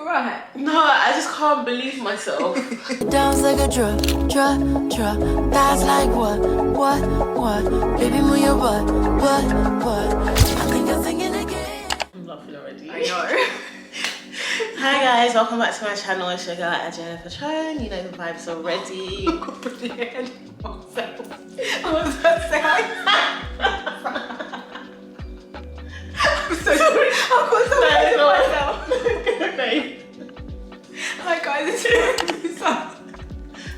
alright? No, I just can't believe myself. Dance like a drug. That's like what? Baby, move your butt. I think you're thinking again. I'm laughing already. I know. Hi guys, welcome back to my channel. It's your girl Jennifer Tron. You know the vibes already. I was about to say hi. I'm so sorry. I've got so myself. Hi guys, it's Lisa.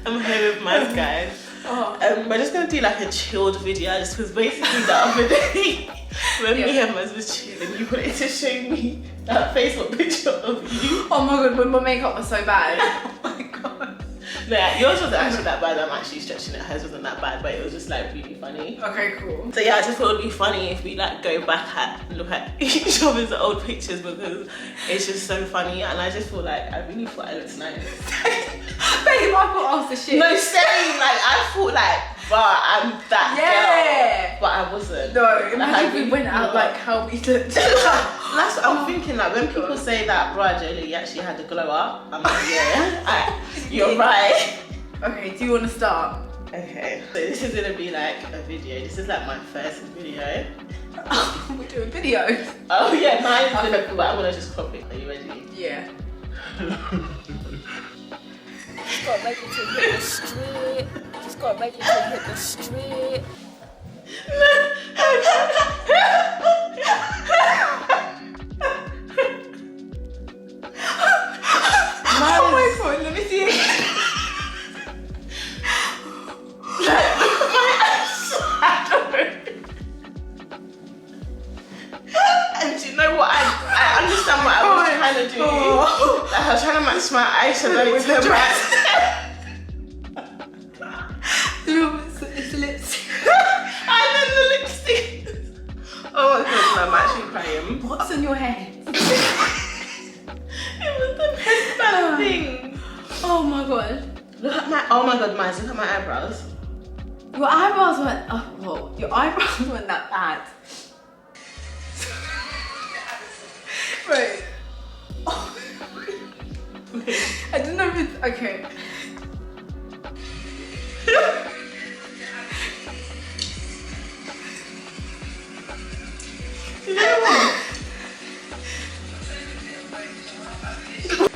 I'm here with my guys. Oh. We're just gonna do like a chilled video just because basically the other day when me and Maz was chilling, you wanted to show me that Facebook picture of you. Oh my god, when my makeup was so bad. Oh my god. No, yours wasn't actually that bad. I'm actually stretching it. Hers wasn't that bad, but it was just like really funny. Okay, cool. So yeah, I just thought it would be funny if we like go back and look at each other's old pictures because it's just so funny, and I just feel like I really thought I looked nice. Babe, I thought I was the shit. No, same. Like I thought like, but I'm that girl, but I wasn't. No, like, imagine if we went out like how we looked. That's what I'm thinking. Like when people say that, bruh, Jolie, you actually had to glow up. I'm like, yeah, you're right. Okay, do you want to start? Okay, so this is gonna be like a video. This is like my first video. Oh, we're doing videos. Oh yeah, mine's gonna be, but I'm gonna just crop it. Are you ready? Yeah. Just gotta make it to hit the street. Just gotta make it to hit the street. Oh my god, let me see it. And do you know what? I understand what I was trying to do. Like I was trying to match my eyeshadow with the dress. It's lips. And then the lipstick. Oh my god, no, I'm actually crying. What's in your hair? It was the best thing. Oh my god. Look at my, oh my god, Miles, look at my eyebrows. Your eyebrows weren't, oh, well, your eyebrows weren't that bad. Right. Oh. I don't know if it's, okay. You know what?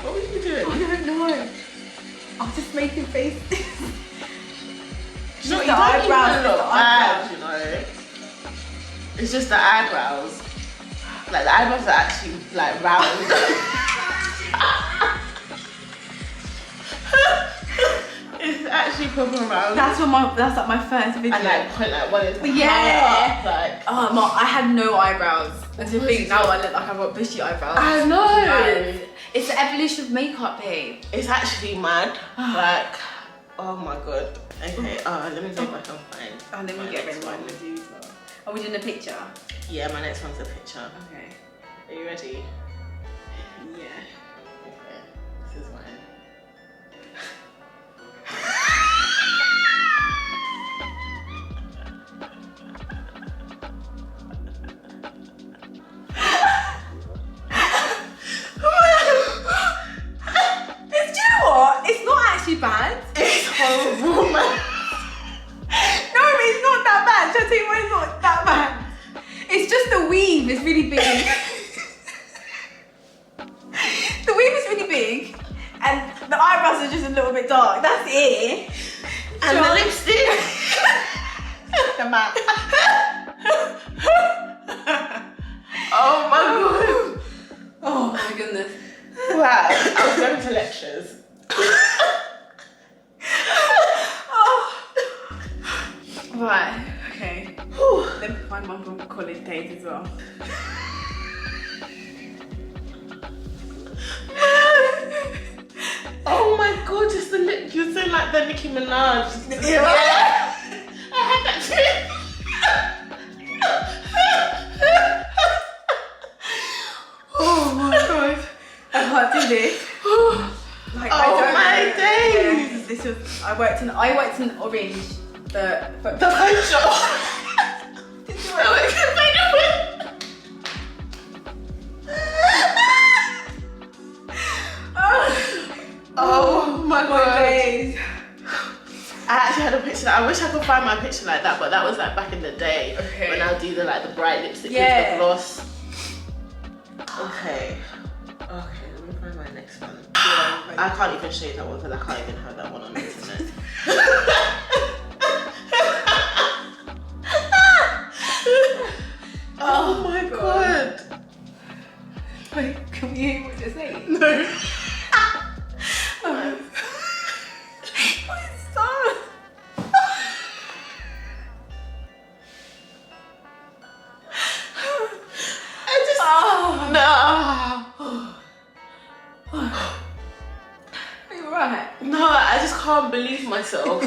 What were you doing? I don't know. I was just making faces. You know, the you don't eyebrows, even look the bad, you know. It's just the eyebrows. Like the eyebrows are actually like round. It's actually proper round. That's like my first video. And like point like one is yeah. Like I had no eyebrows. And to think now I look like I've got bushy eyebrows. I know. Like, it's the evolution of makeup, babe. It's actually mad. Like, oh my god. Okay, let me see if I can find. Oh, let me get ready one with you as well. Are we doing a picture? Yeah, my next one's a picture. Okay. Are you ready? Yeah. Okay, this is mine. It's not actually bad. It's horrible, man. No, it's not that bad. Shall I tell you why it's not that bad? It's just the weave is really big. The weave is really big, and the eyebrows are just a little bit dark. That's it. And the lipstick. The matte. Oh my god. Oh my goodness. Wow, I was going to lectures. Oh. Right, okay. Let me find one from college days as well. Oh my god, it's the lip. You're so like the Nicki Minaj. Yeah. I had that too. Oh my god. I can't do this. Like, Oh I don't my know. days. Yeah, this was, I worked in Orange. The phone shop. Did you No, I can find a Oh my god. days. I actually had a picture. I wish I could find my picture like that, but that was like back in the day. Okay. When I'll do the bright lipstick Yeah. with the gloss. Okay. Okay, let me find my next one. I can't even show you that one because I can't even have that one on the internet. Oh my god. Wait, can we hear what you're saying? No. What is that? I just. No. Are you alright? No, I just can't believe myself.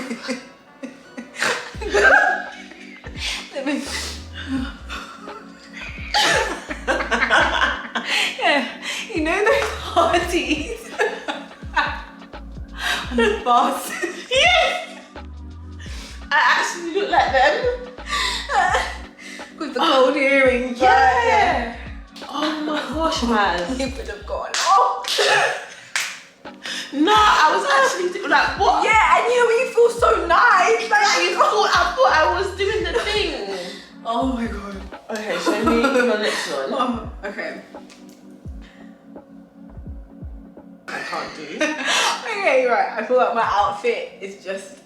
Let me. Yeah, you know those parties on the bus? Yes! I actually look like them. With the gold earrings. Yeah. Oh my gosh, man. You could have gone. Oh. No, I was actually like, what? Yeah, and you know when you feel so nice. Like I thought I was doing the thing. Oh my god. Okay, show me your next one. Okay. I can't do. Okay, right. I feel like my outfit is just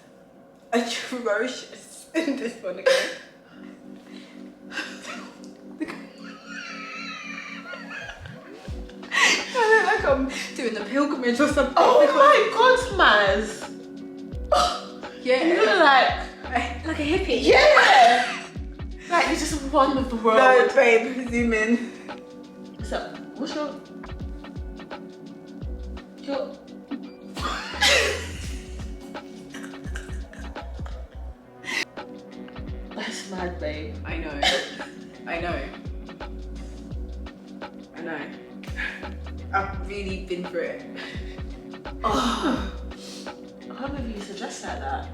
atrocious in this one again. I look like I'm doing the pilgrimage or something. Oh my god, Maz. Yeah. You look like a hippie. yeah. Like you just won with the world. No, babe, zoom in. So, what's your That's mad, babe. I know. I know. I know. I've really been through it. Oh, I can't believe you used to dress like that.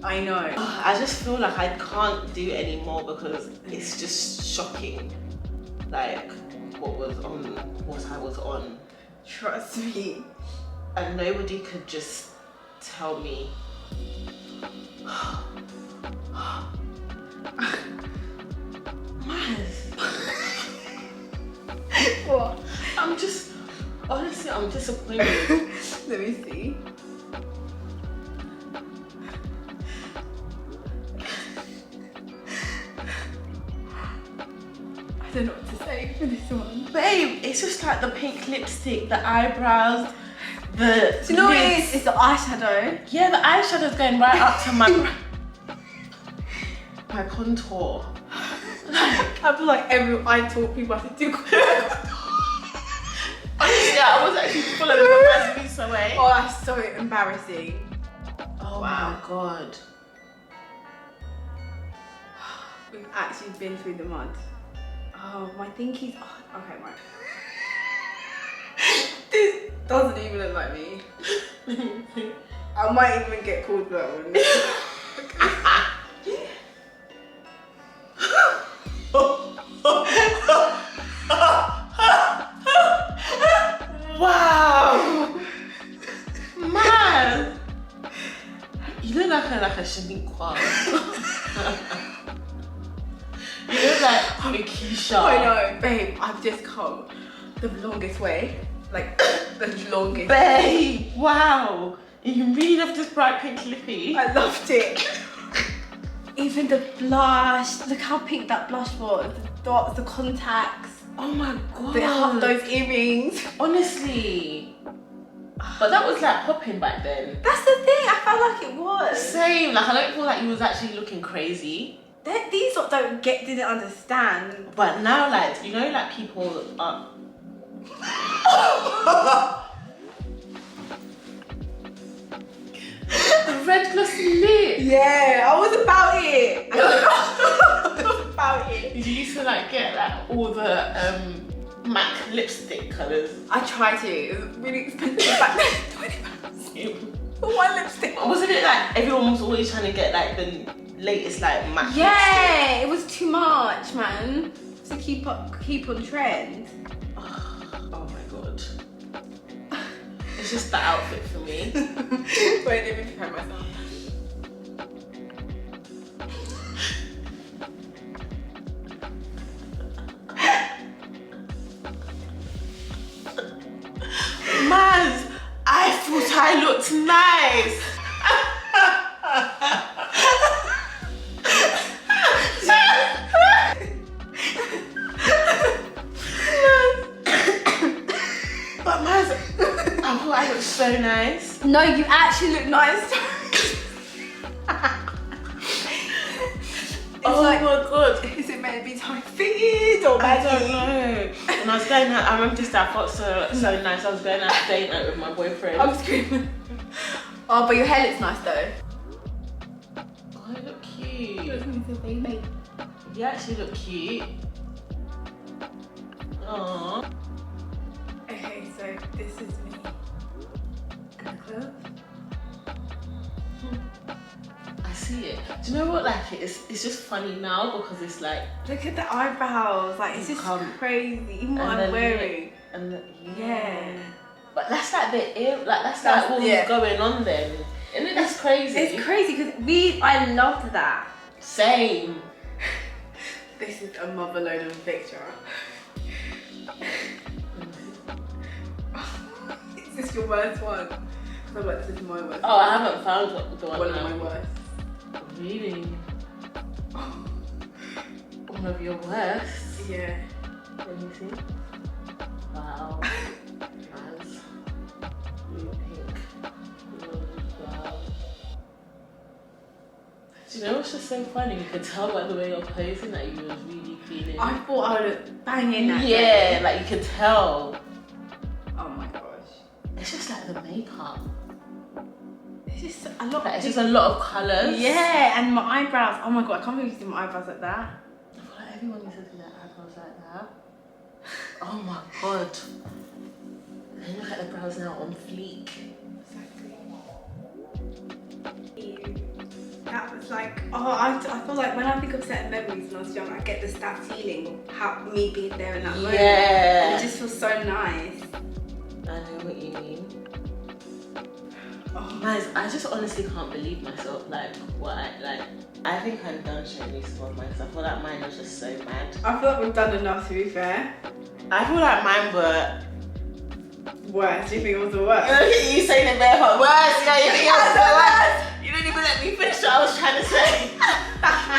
I know. Oh, I just feel like I can't do it anymore because it's just shocking. Like what I was on. Trust me. And nobody could just tell me. What? Honestly, I'm disappointed. Let me see. I don't know what to say for this one. Babe, it's just like the pink lipstick, the eyebrows, the Do you know what it lips. is? It's the eyeshadow. Yeah, the eyeshadow's going right up to my contour. I feel like I taught people how to do Honestly, I was actually following the piece away. Oh, that's so embarrassing. Oh wow. my god. We've actually been through the mud. Oh, my thinkies. Oh, okay, right. This doesn't even look like me. I might even get called that one. Wow, man, you look like a Shaniqua. You look like Mikisha. I know, babe. I've just come the longest way, like the longest. Babe, wow, you really love this bright pink lippy. I loved it. Even the blush. Look how pink that blush was. The dots, the contacts. Oh my god. Those earrings. Honestly. But that was like popping back then. That's the thing, I felt like it was. Same, like I don't feel like you was actually looking crazy. These lot didn't understand. But now like, you know like people are... The red glossy lip. Yeah, I was about it. I was about it. You used to like get like all the MAC lipstick colours. I tried to. It was really expensive back then. £20 for one lipstick. Wasn't it like everyone was always trying to get like the latest like MAC Yeah, lipstick? it was too much, man. To keep on trend. Oh my god. It's just the outfit for me. Wait, let me prepare myself. Maz, I thought I looked nice. But Maz, I thought I looked so nice. No, you actually look nice. Oh like, my god. is it meant to be tight fitted or I baggy? don't know. When I was going out, I remember this day, I felt so nice. I was going out date night with my boyfriend. I'm screaming. Oh, but your hair looks nice though. Oh, you look cute. You actually look cute. Aww. Okay, so this is me and the clothes. I see it. Do you know what? Like, it's just funny now because it's like. Look at the eyebrows. Like, it's just crazy. Even what I'm wearing. Yeah. But that's like the ear. Like that's like what was going on then. Isn't it? That's crazy. It's crazy because I loved that. Same. This is a mother load of a picture. Is this your worst one? I feel like this is my worst. Oh, I haven't found the one. One of my worst. Really? One of your worst? Yeah. Let me see. Wow. Nice. Blue pink. Wow. Do you know what's just so funny? You could tell by the way you're posing that you was really feeling. I thought I would bang in that. Yeah, like you could tell. Oh my gosh. It's just like the makeup. It's just a lot. Like, it's just a lot of colours. Yeah, and my eyebrows. Oh my god, I can't believe you did my eyebrows like that. I feel like everyone needs to do their eyebrows like that. Oh my god. And look at the brows now on fleek. Exactly. That was like, oh, I feel like when I think of certain memories when I was young, I get that feeling of how me being there in that moment. Yeah. It just feels so nice. I know what you mean. Oh, Guys, I just honestly can't believe myself. Like, what I think I'm done showing you some of my stuff. I feel like mine was just so mad. I feel like we've done enough, to be fair. I feel like mine were Worst? Do you think it was the worst? Look at you saying the bare part. Worse, yeah, you think it was the worst. You didn't even let me finish what I was trying to say.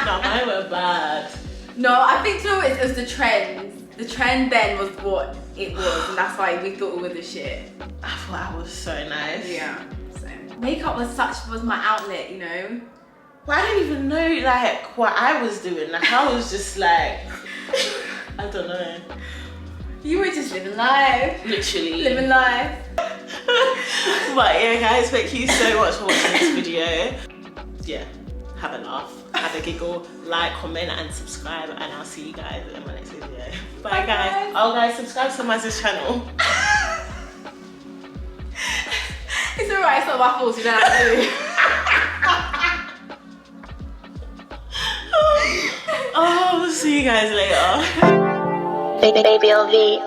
No, mine were bad. No, I think you know it was the trends. The trend then was what it was, and that's why we thought it was the shit. I thought I was so nice. Yeah. So makeup was my outlet, you know. Well, I didn't even know like what I was doing. Like I was just like, I don't know. You were just living life. Literally. Living life. But yeah, guys, thank you so much for watching this video. Yeah, have a laugh, have a giggle, like, comment, and subscribe, and I'll see you guys in my next video. Bye, guys. Oh, guys, subscribe to Maz's channel. It's alright, it's not my fault, you don't have to do it. Oh, see you guys later. Baby LV.